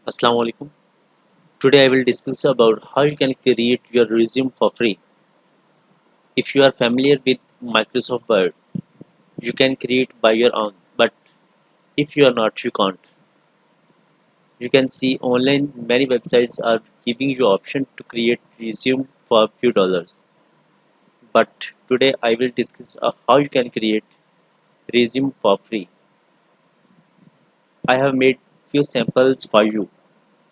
Assalamu alaikum. Today I will discuss about how you can create your resume for free. If you are familiar with Microsoft Word, you can create by your own, but if you are not, you can't. You can see online many websites are giving you option to create resume for a few dollars. But today I will discuss how you can create resume for free. I have made few samples for you.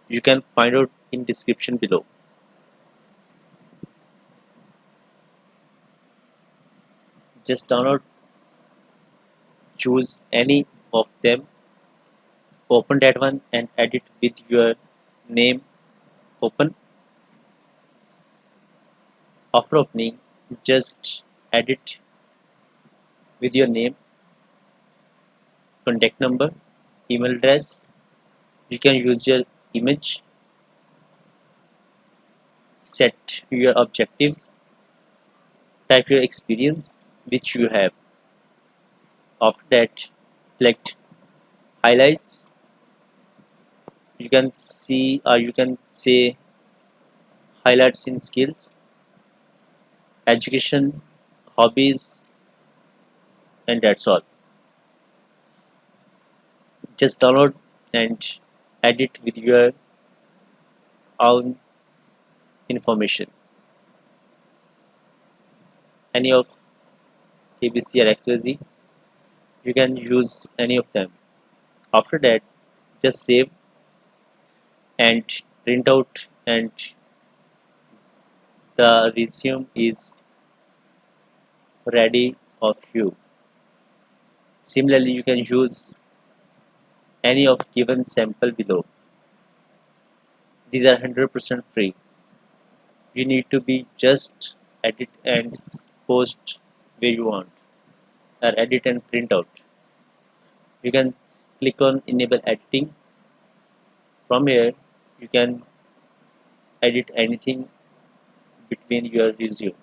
You can find out in description below. Just download, choose any of them, open that one and edit with your name. Open. After opening, just edit with your name, contact number, email address. You can use your image, set your objectives, type your experience which you have. After that, select highlights. You can see or you can say highlights in skills, education, hobbies, and that's all. Just download and edit with your own information. Any of ABC or XYZ, you can use any of them. After that, just save and print out, and the resume is ready of you. Similarly, you can use any of given sample below. These are 100% free. You need to be just edit and post where you want, or edit and print out. You can click on enable editing. From here, you can edit anything between your resume.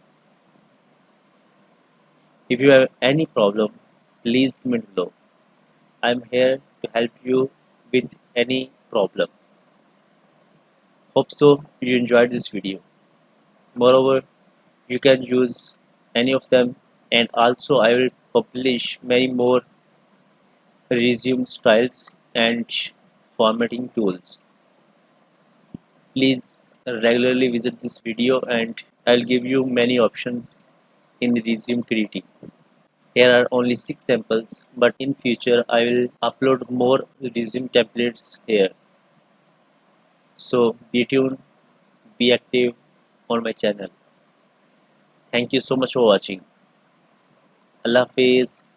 If you have any problem, please comment below. I'm here to help you with any problem. Hope so you enjoyed this video. Moreover, you can use any of them, and also I will publish many more resume styles and formatting tools. Please regularly visit this video and I'll give you many options in resume creating. Here are only 6 samples, but in future I will upload more resume templates here. So be tuned, be active on my channel. Thank you so much for watching. Allah Hafiz.